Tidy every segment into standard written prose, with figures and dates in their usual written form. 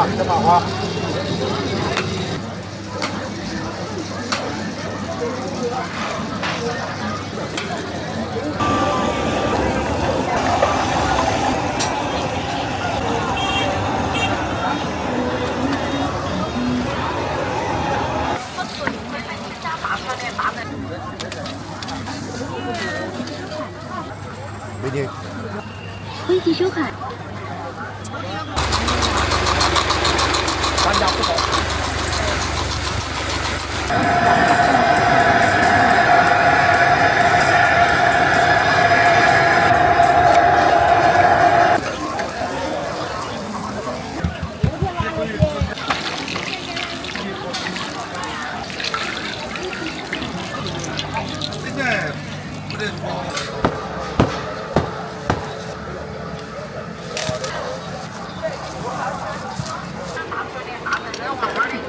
啊，这把花。美女，微信收款。单价不高。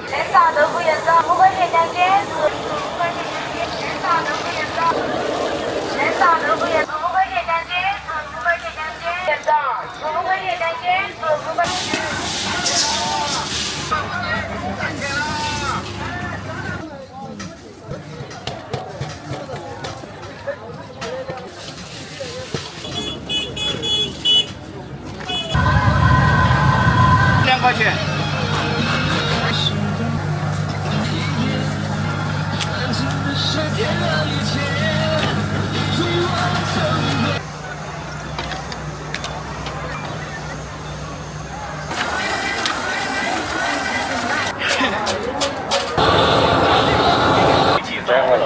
人少都不愿走，5块钱两件，5块钱两件，人少都不愿走，人少都不愿走，5块钱两件，5块钱两件，人少，5块钱两件，5块钱。2块钱。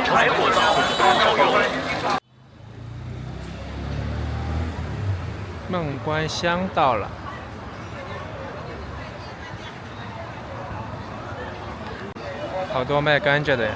柴火灶多口用。孟关乡到了，好多卖甘蔗的呀。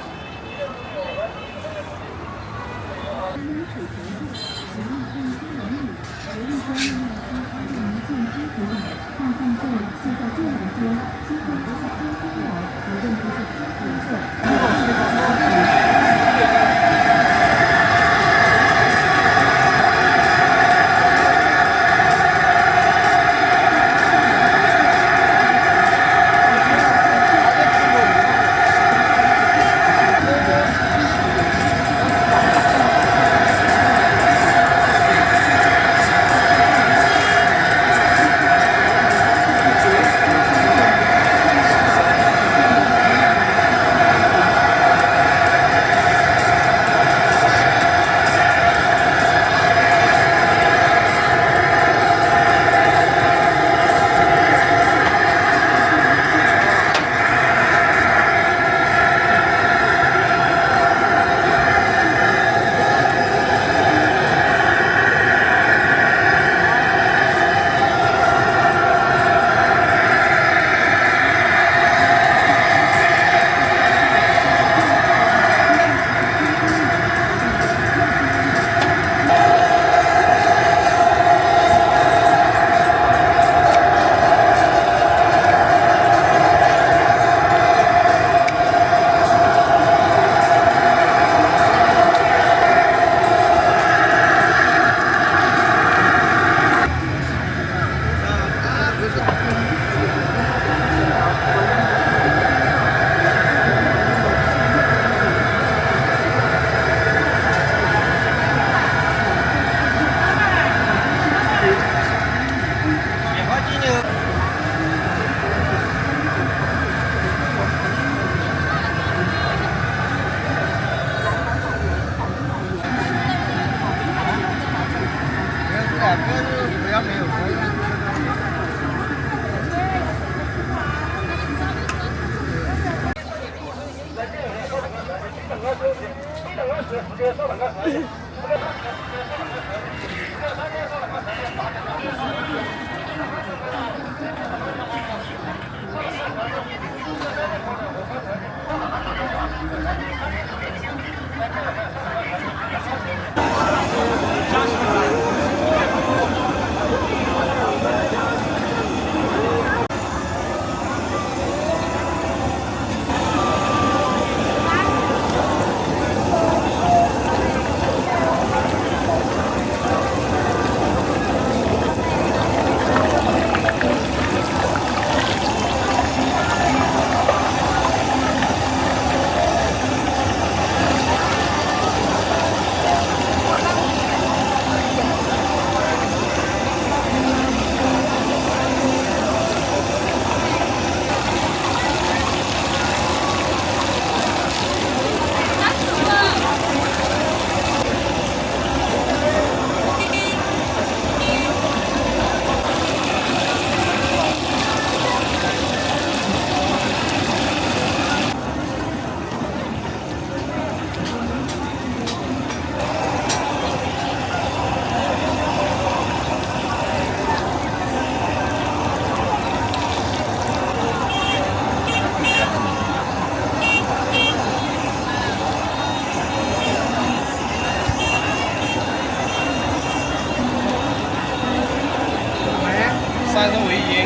30尾一斤。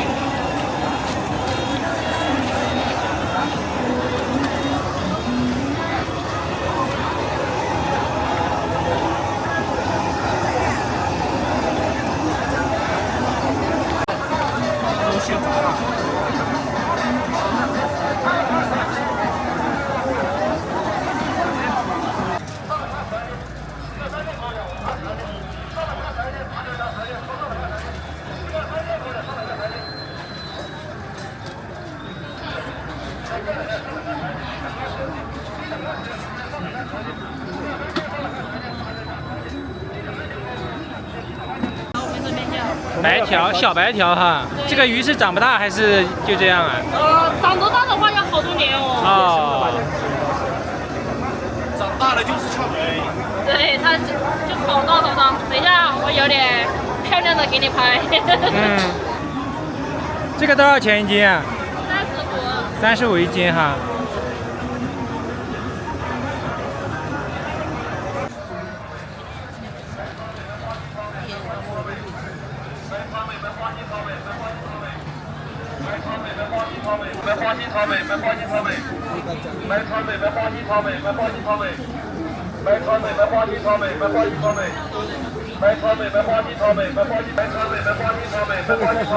白条，小白条哈。这个鱼是长不大还是就这样啊？长得大的话要好多年哦。哦。长大了就是翘腿。对，它就好大好大。等一下，我有点漂亮的给你拍。嗯。这个多少钱一斤啊35。35一斤哈。买花心草莓，买花心草莓，买草莓，买花心草莓，买花心草莓，买草莓，买花心草莓，买花心草莓，买草莓，买花心草莓，买花心，买草莓，买花心草莓，买花心草莓，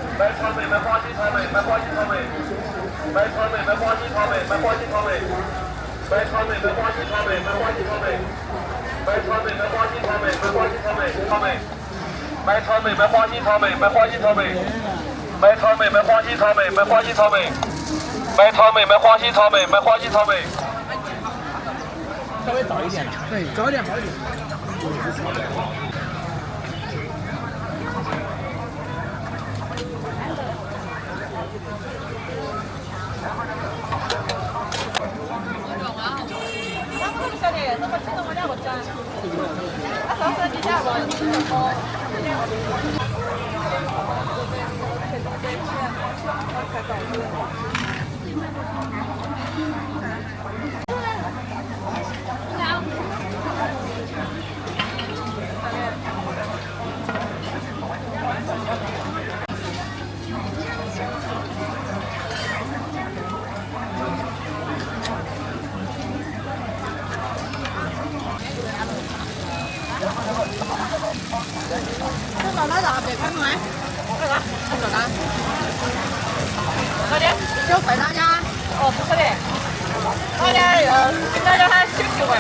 买草莓，买花心草莓，买花心草莓，买草莓，买花心草莓，买花心草莓，买草莓，买花心草莓，买花心草莓，买草莓，买花心草莓，买花心草莓，草莓，买草莓，买花心草莓，买花心草莓。买草莓，买花心草莓，买花心草莓，买草莓，买花心草莓，买花心草莓。稍微早一点，对，早一点好一点。快点，就回大家。哦，不可以。快点，大家还休息会儿。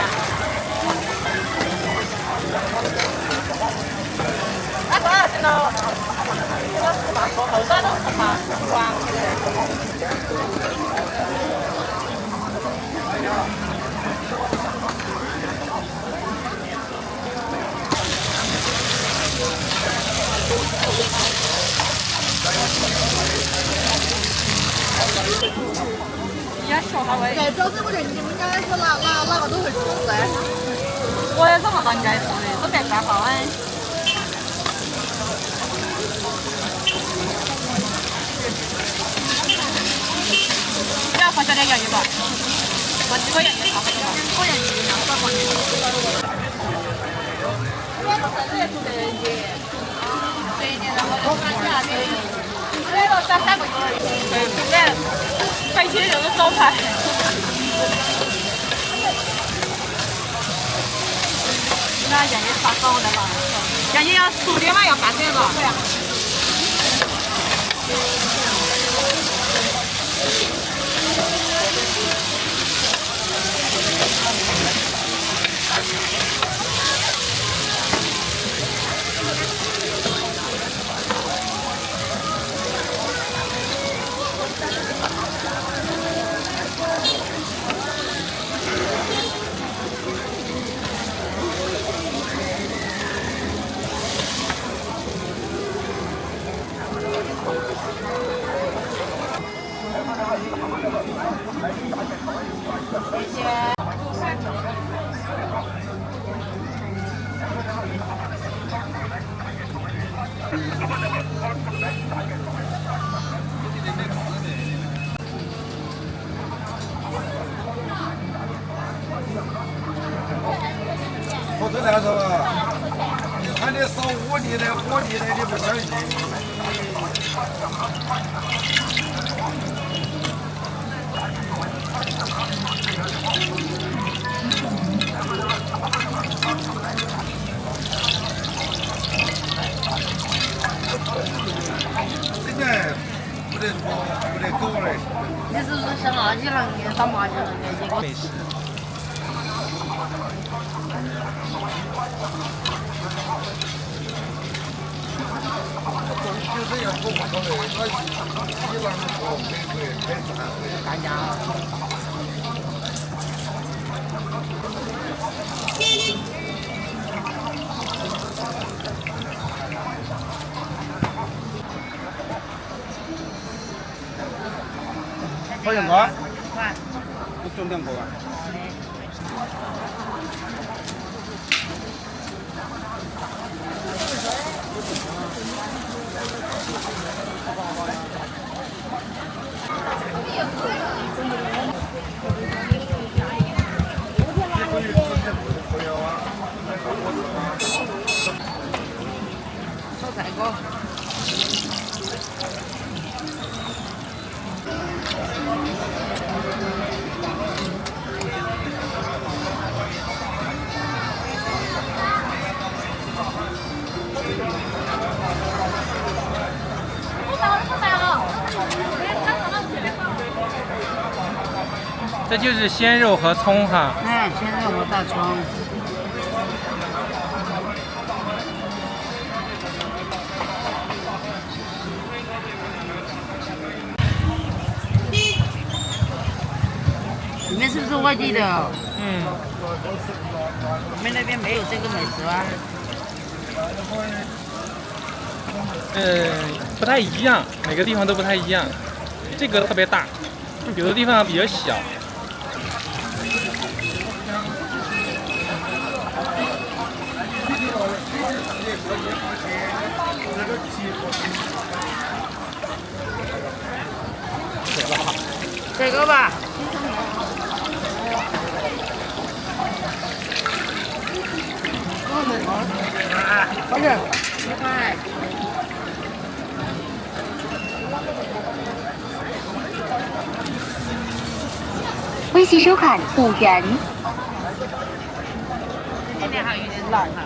啊，啥？现在这个是吧？后端都是嘛，光。对，主要是我觉得你们应该是哪个都会吃噻。我也这么应该是的，都没办法哎。你要放小点洋芋吧，放几个洋芋，放几个洋芋，两个放进去。对，然后就放下去。对了，3个月。对，不然白切肉的招牌。那洋芋发糕的嘛，洋芋要熟的嘛，要拌这个。对呀。火车站上了，你看的少5地的、火地的，你不相信？现在不得拖，不得狗嘞。你是说像那些人打麻将那个？美食。就是要拖不拖嘞，他一浪拖每个月开3回。干家。好像哥，你中2个啊？炒菜锅。这就是鲜肉和葱哈。哎，鲜肉和大葱。你们是不是外地的？嗯。我们那边没有这个美食啊。不太一样，每个地方都不太一样。这个特别大，有的地方比较小。这个吧。好的。微信收看5元。今天还有点冷哈。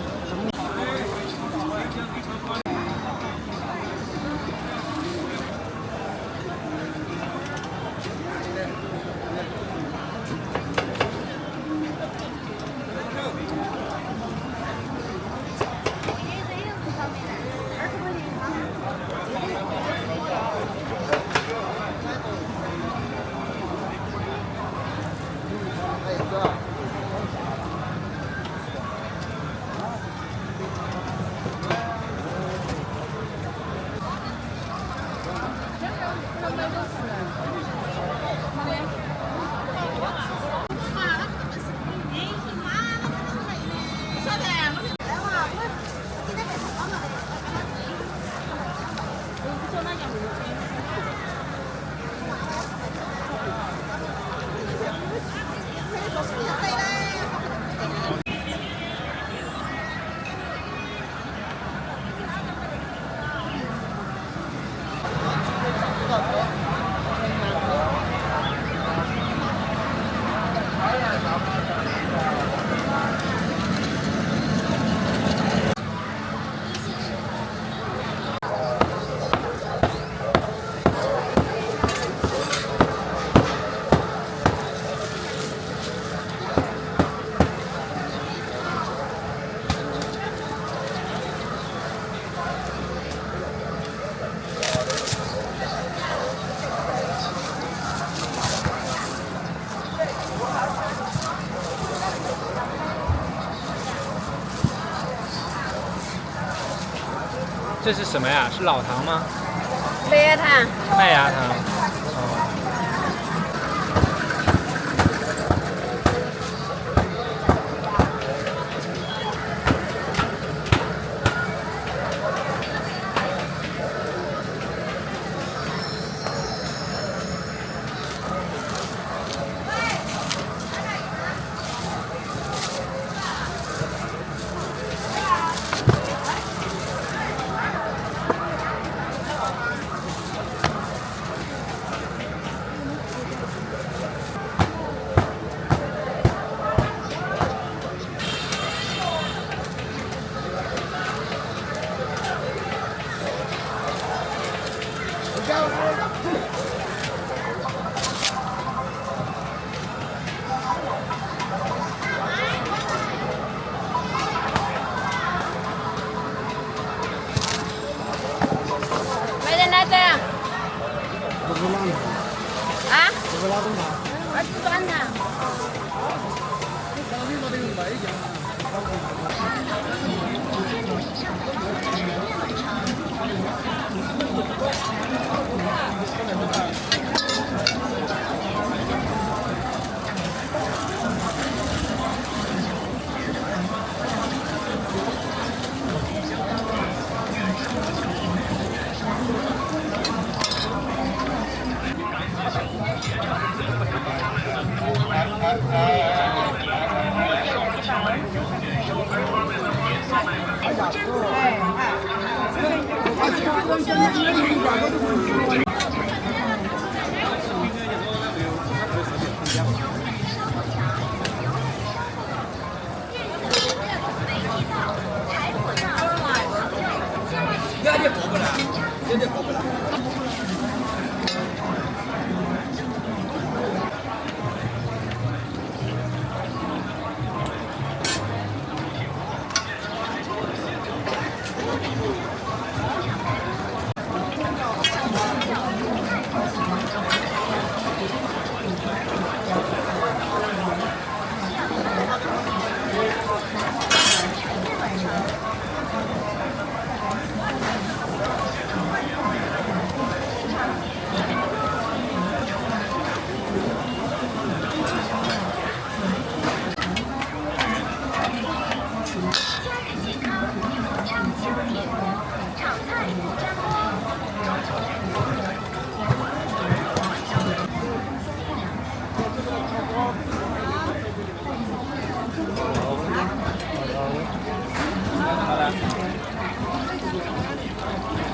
这是什么呀？是老糖吗？麦芽糖。麦芽糖。20转的。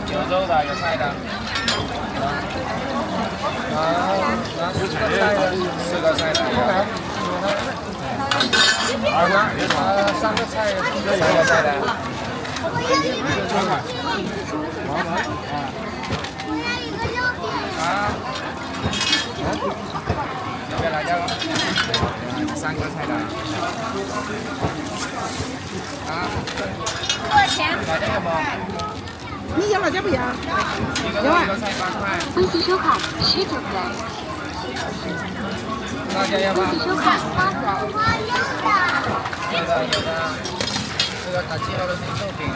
有肉的，有菜的。四个菜的。三个菜的。要不要辣椒？三个菜的。多少钱？辣椒要不？你要辣椒不要？一个菜8块。微信收款10种元。辣椒要不？微信收款8种。有的。这个卡其奥的是肉饼啊。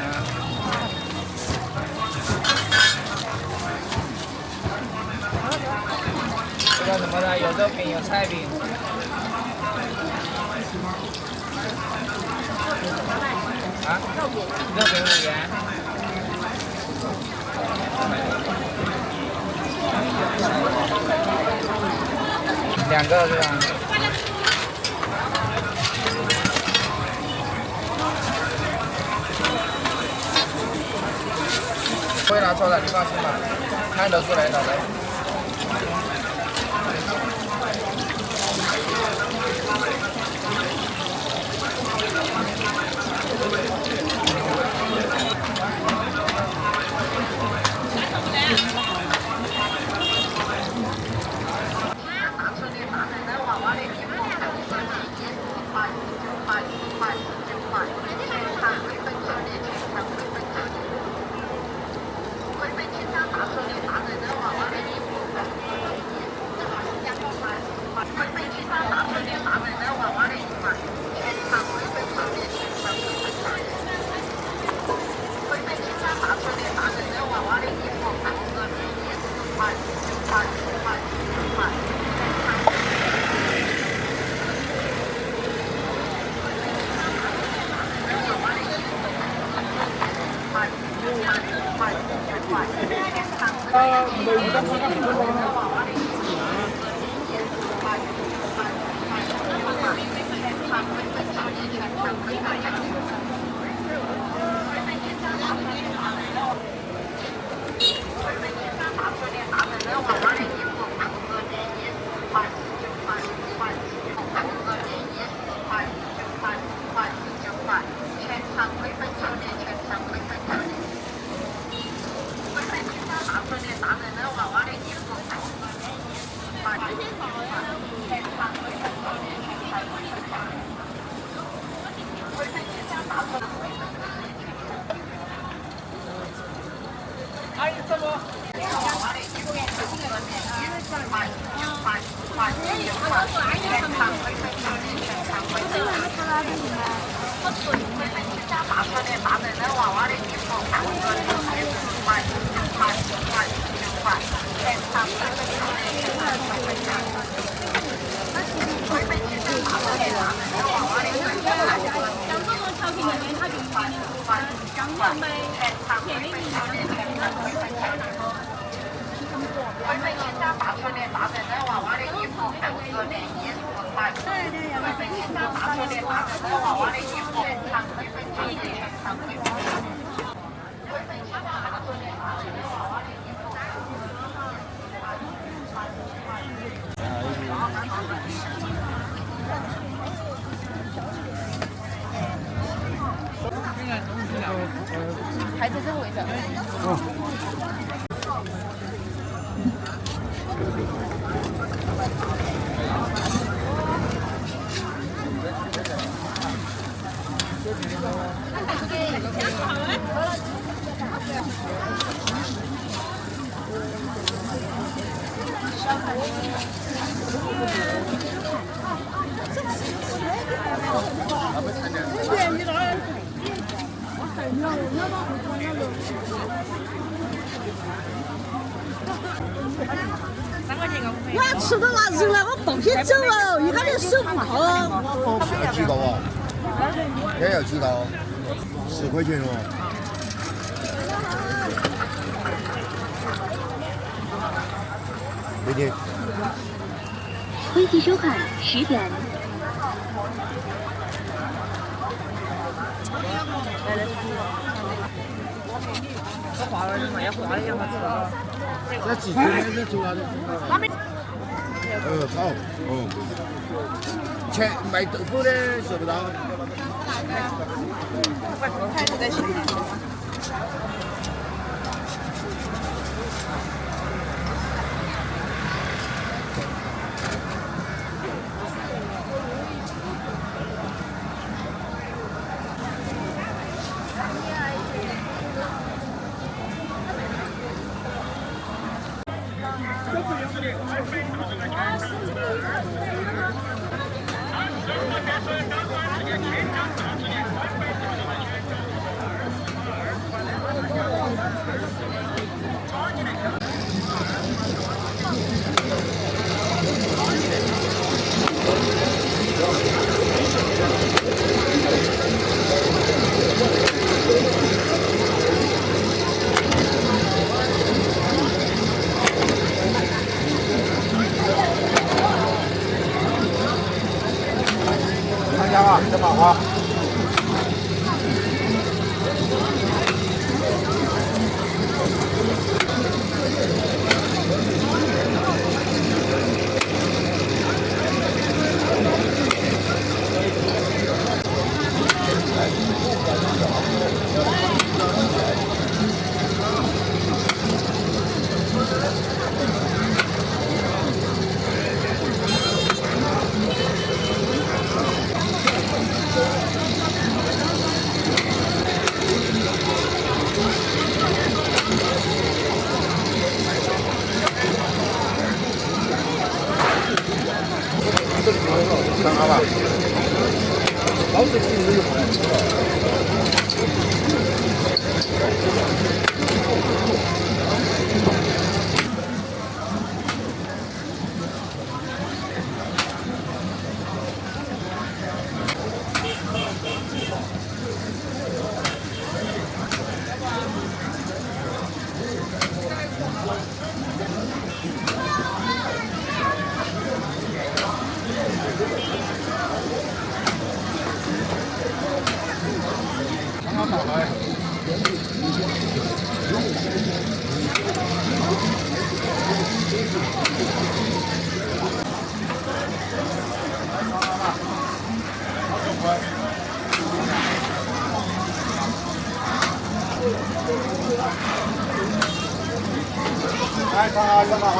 这个什么的，有肉饼，有菜饼。啊？肉饼5元。2个是吧？不会拿错的，你放心吧，看得出来的。孩子真围着。我要吃到那人了，我不许走哦，一个人手不好。要知道啊，也要知道，10块钱哦。给你。微信收款10元。这花儿嘛，要花一样嘛吃。这几天在做啥子？好，钱卖豆腐的收不到。孩子在心里。参加吧，这把花。看好吧，老子请你用。来，看啊，看啊！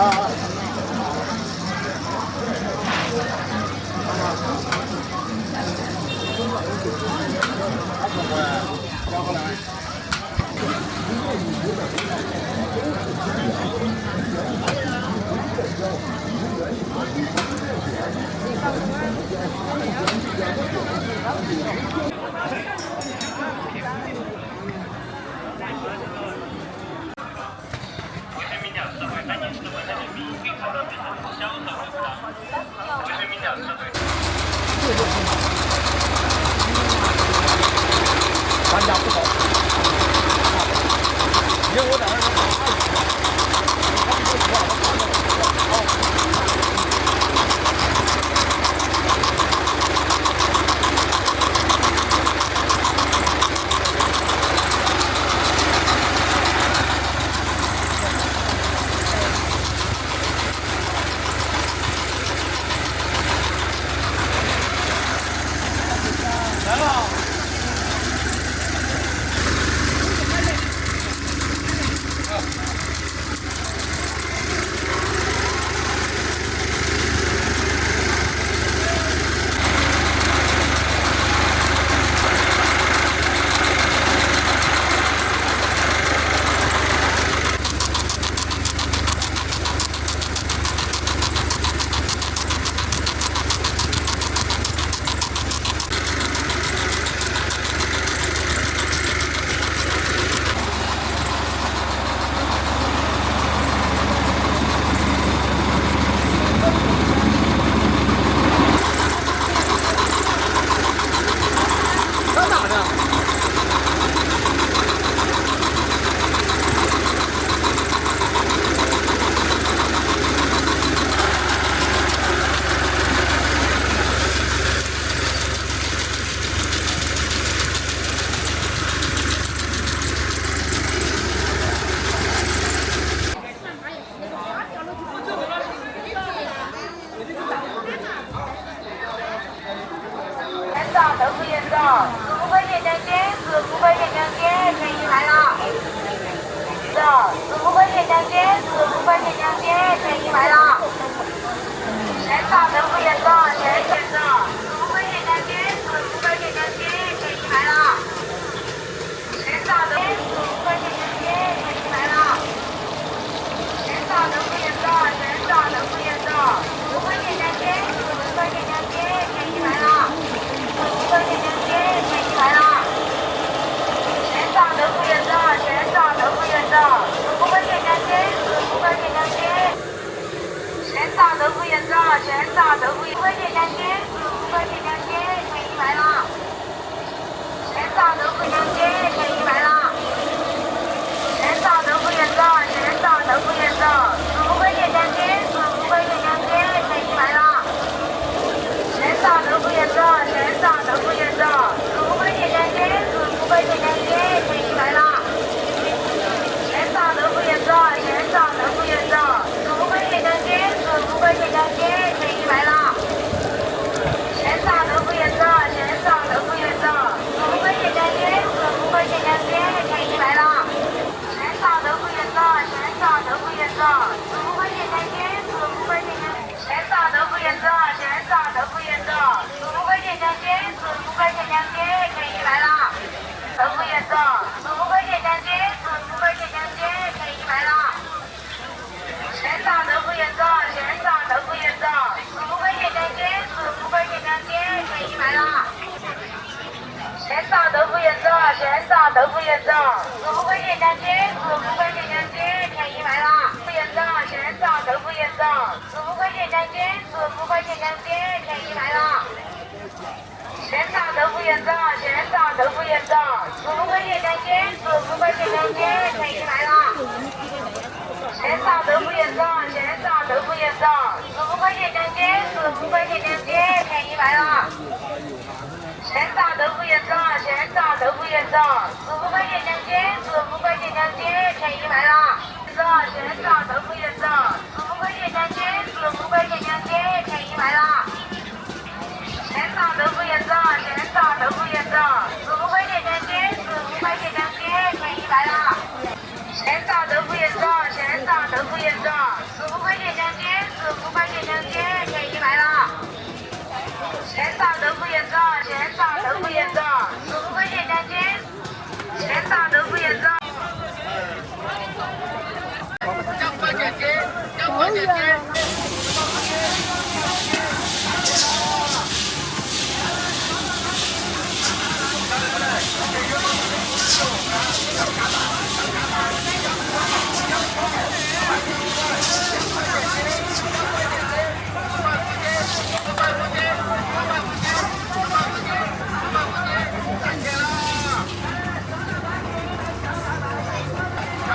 交过来。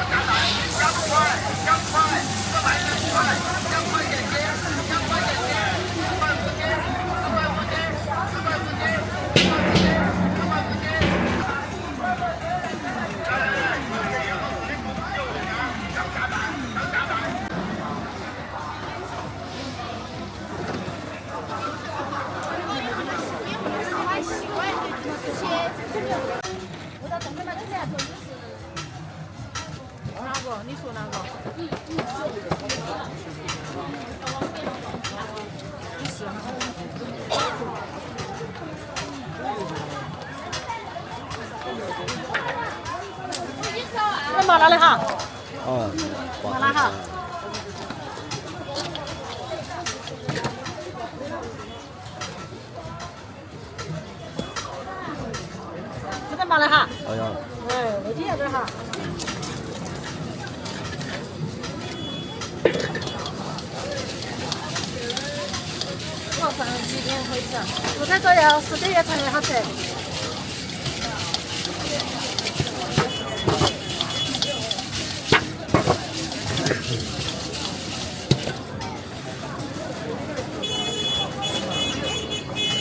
看个？你说哪个？这马拉的哈。哦，马拉哈。这个马拉哈。哎呀，哎，我听这哈。我反正几点回去啊？我在这要10点才能好吃。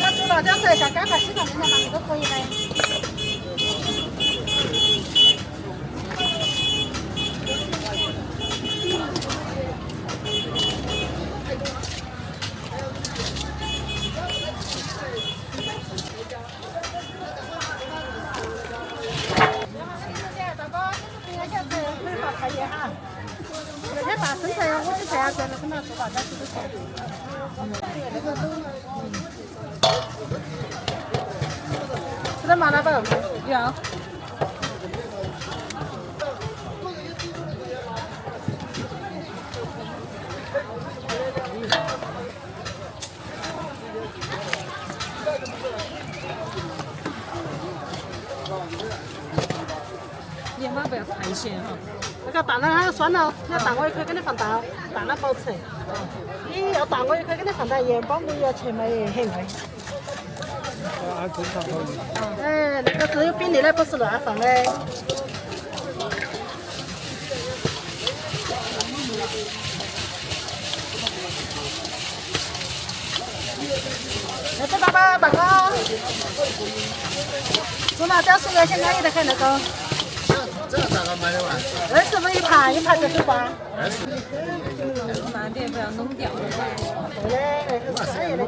要煮辣椒水，下干饭，西饭、面条饭都可以的。那天把生菜我去菜下去了，跟他说大家吃的菜。吃点麻辣包，要。盐巴不要太咸哈。那个蛋呢还要酸了，你要蛋我也可以给你放蛋，蛋了保吃。你要蛋我也可以给你放点盐巴，不要去买很贵。按正常放。哎，那个是有比例的，不是乱放的。来，这爸爸哥，做辣椒水现在也得很那个。这咋个买的完20分一盘，一盘就是8。慢点，不要弄掉。对的，那个是可以的。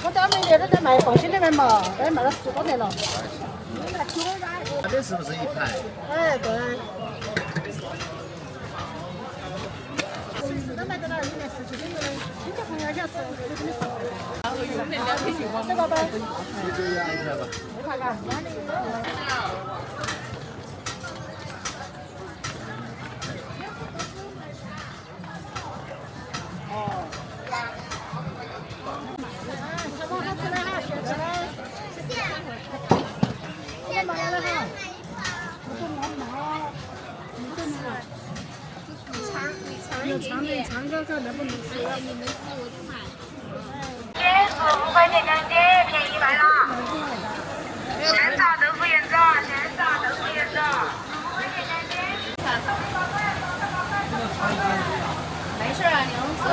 我专门在这在卖，放心里面嘛，这卖了10多年了。这是不是一盘？哎，对。都卖到那里面10几斤的，亲戚朋友想吃，就给你放。这个吧。你就要一盘吧。没看看，哪里？哦。什么好吃的哈？学吃的。谢谢。谢谢买了哈。长哥哥能不能吃？椰子5块钱2斤，便宜卖了。现炸豆腐盐枣，现炸豆腐盐枣，5块钱2斤。没事啊，你能吃。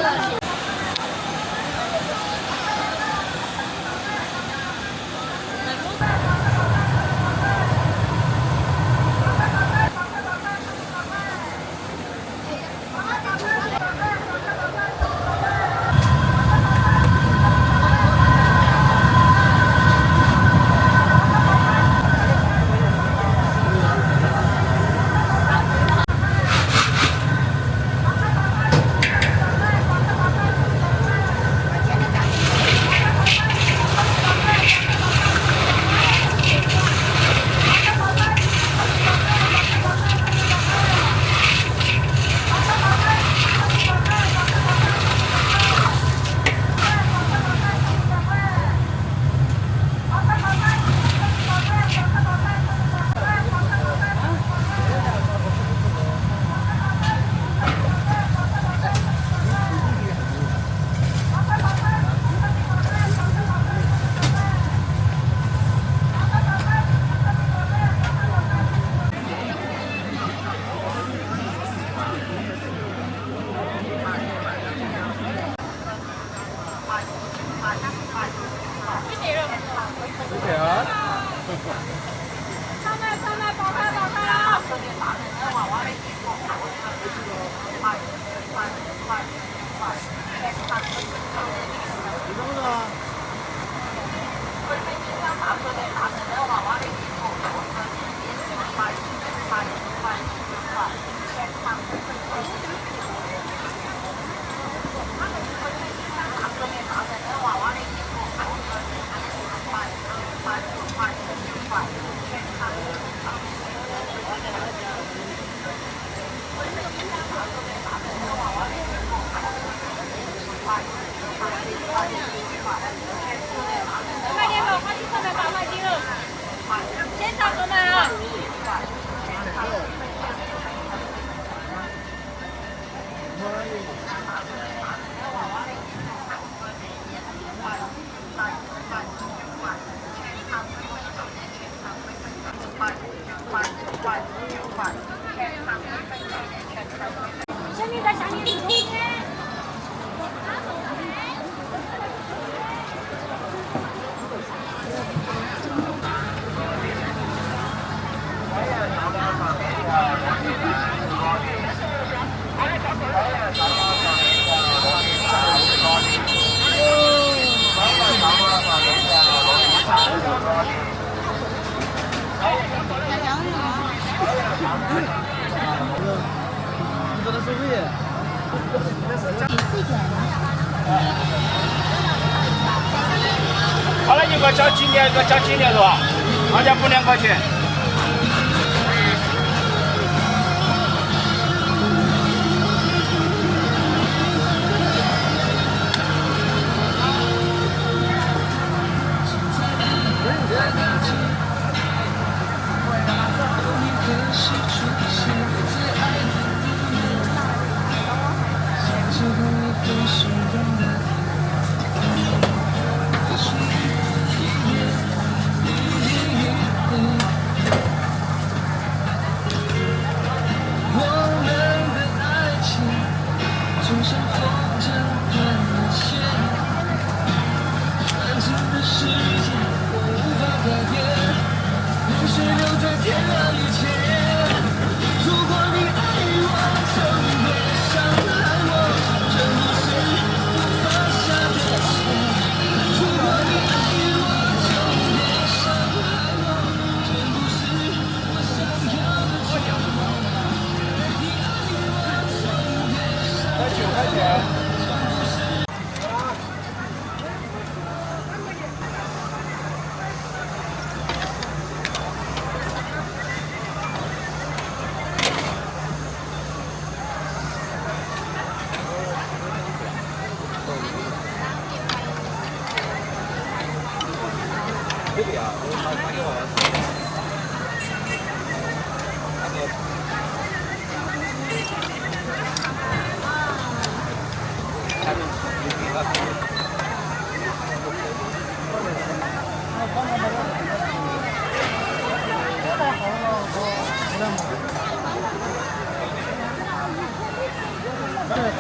生命在想你的冬天。好了，一个交几年，一个交几年是吧？二家补2块钱。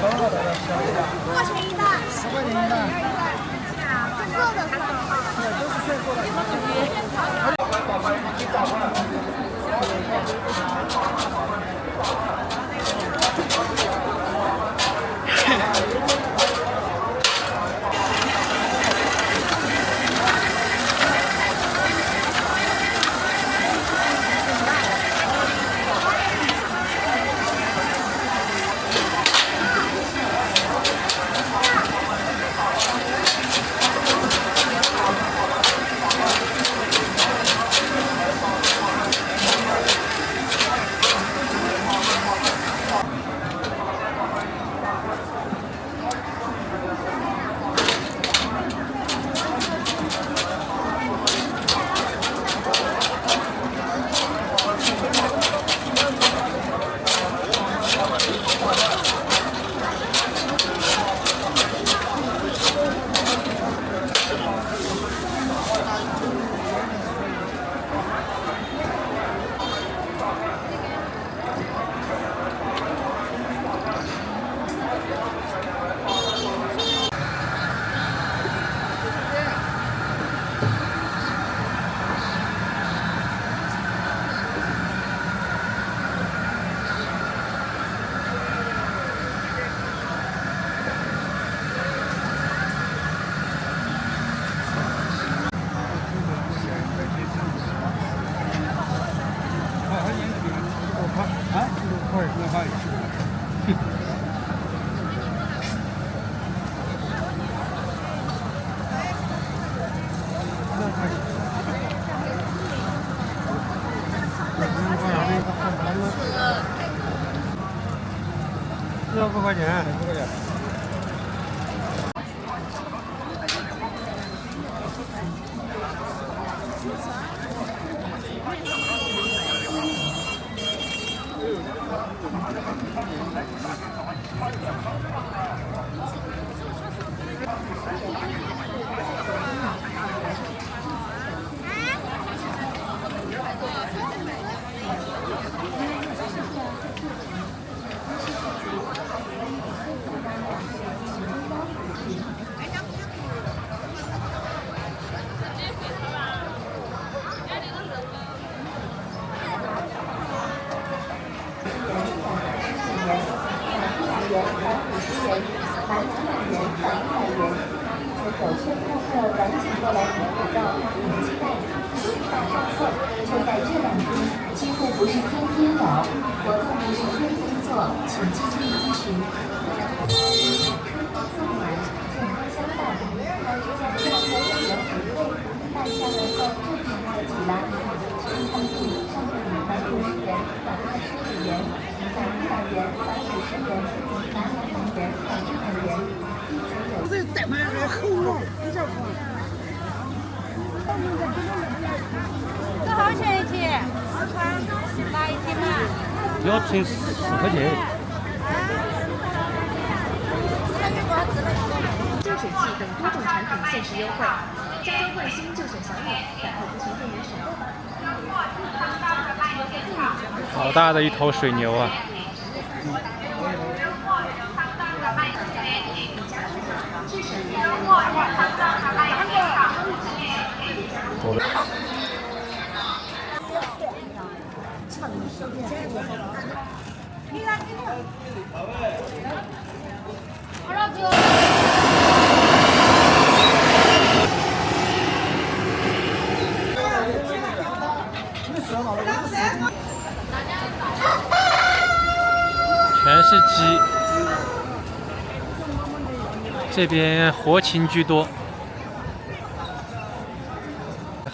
多少钱一袋？10块钱一袋。这做的算吗？对，都是现做的。60块钱，60块钱。不是天天有，活动不是天天做，请继续咨询。送完健康相伴，关注健康和旅游实惠，办下来后就可以买起来。上币60元，返20元，返100元，返50元，返200元，返100元。这带满还厚了，你这不？多少钱一斤？4块，哪一斤嘛？要存4块钱。净水器等多种产品限时优惠，加州冠星就选小米，赶快咨询店员选购吧。好大的一头水牛啊！全是鸡，这边活禽居多，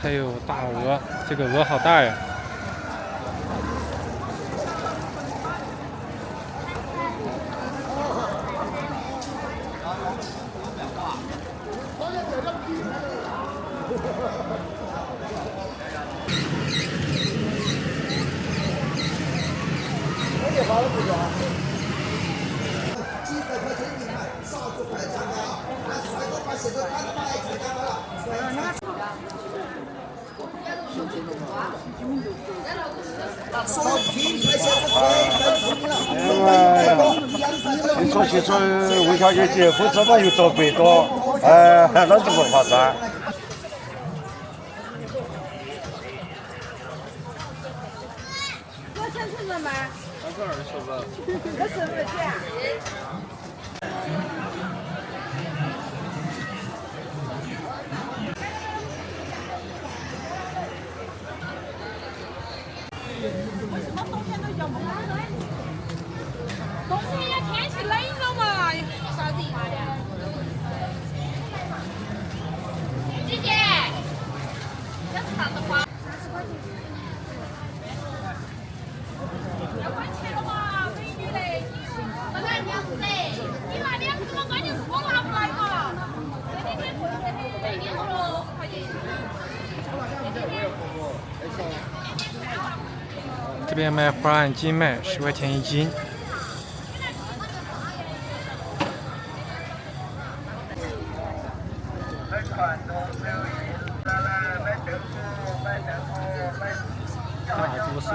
还有大鹅，这个鹅好大呀！听说魏小姐结婚之后又到北岛，那怎么发展？多少钱成人吗？20吧。这是不是钱？冬天呀，天气冷了嘛，啥子嘛的。姐姐，这是啥子花？30块钱。要关钱了嘛，美女嘞！我拿2只嘞，你拿2只嘛，关键是我拿不来嘛。这几天贵得很，1年多块钱。这边卖花岸金麦10块钱1斤。大竹笋。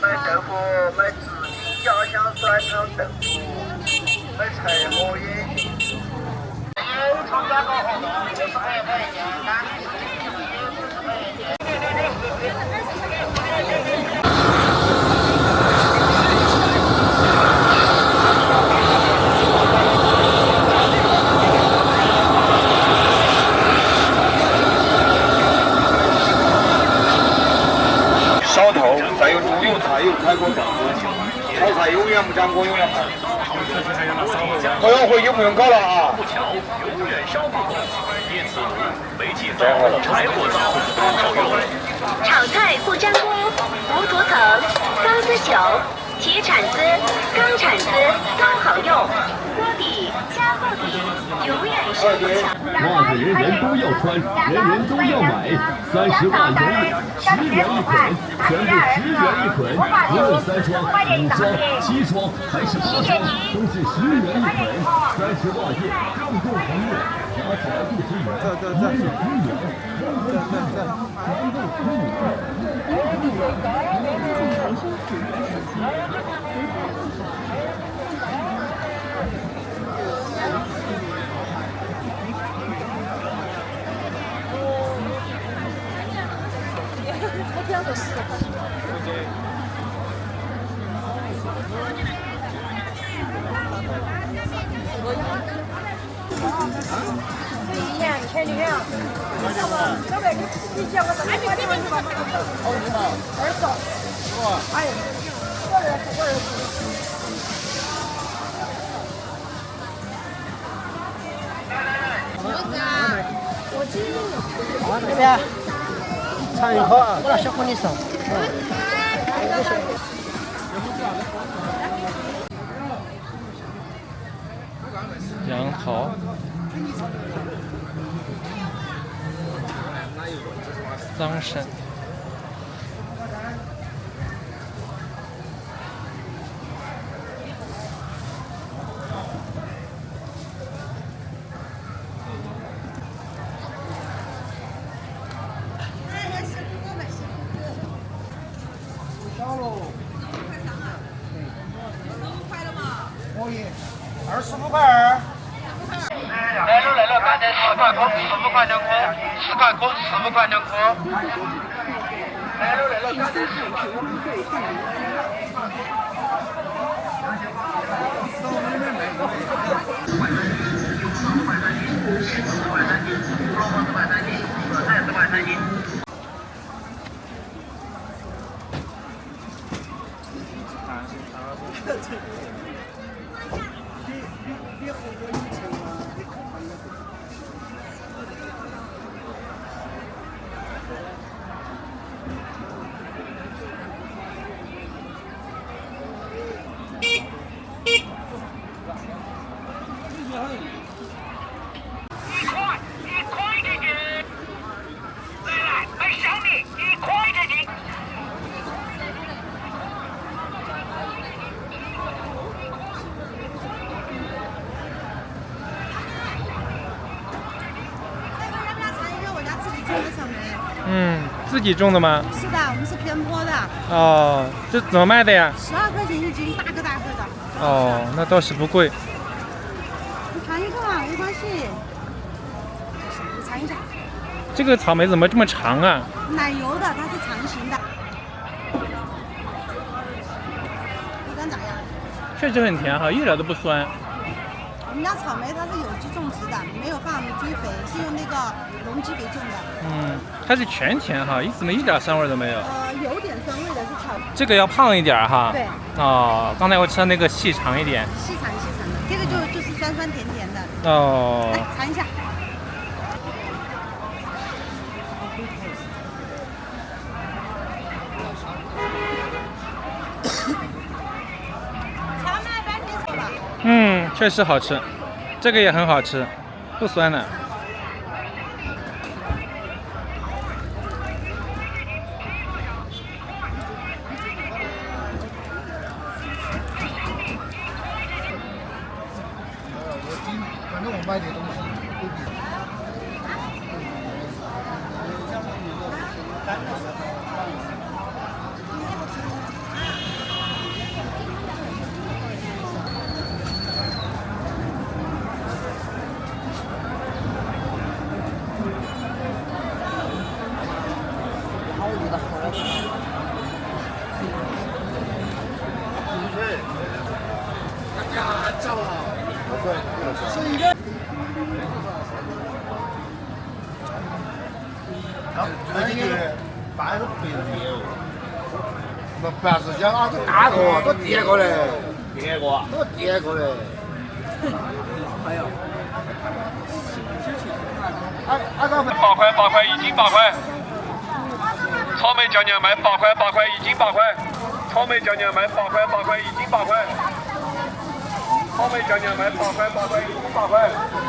卖豆腐，卖自己家乡酸汤豆腐，卖柴火也行。有参加过活动就是2块钱，男的是50块钱。烧头，再有猪油、菜油开锅酱，炒菜永远不讲锅，永远好。后援会就不用搞了啊！永远烧不够，电磁炉、煤气灶、柴火灶都好用。炒菜不粘锅，无涂层，钢丝球、铁铲子、钢铲子都好用。锅底、加厚底，永远是不强。袜子人人都要穿，人人都要买，30万有礼，10元一捆，全部10元一捆，无论3双、5双、7双还是8双，都是10元一捆。30袜业更够朋友，加起来不10元，1日10元，团购10元。这边尝一口啊，我拿小火你烧。杨桃，桑葚，小喽。25块2。来了，刚才10块空，15块2颗，10块空，15块2颗。来了，刚才10块空。自己种的吗？是的，我们是偏坡的。哦，这怎么卖的呀？12块钱一斤，大个大个的。哦，那倒是不贵。你尝一个啊，没关系。你尝一下。这个草莓怎么这么长啊？奶油的，它是长形的。口感咋样？确实很甜哈，一点都不酸。我们家草莓它是有机种植的，没有放追肥，是用那个有机肥种的。它是全甜哈，怎么一点酸味都没有？有点酸味的是草。这个要胖一点哈。对。哦，刚才我吃的那个细长一点。细长的，这个就是酸酸甜甜的。哦。来尝一下。确实好吃，这个也很好吃，不酸的。反正我买的东西都比。半个100哦，那半是讲啊，这大个，都第二个嘞，第二个，都第二个嘞。哎呀，8块1斤8块，草莓酱卖8块1斤8块，草莓酱卖8块1斤8块，草莓酱卖8块1斤8块。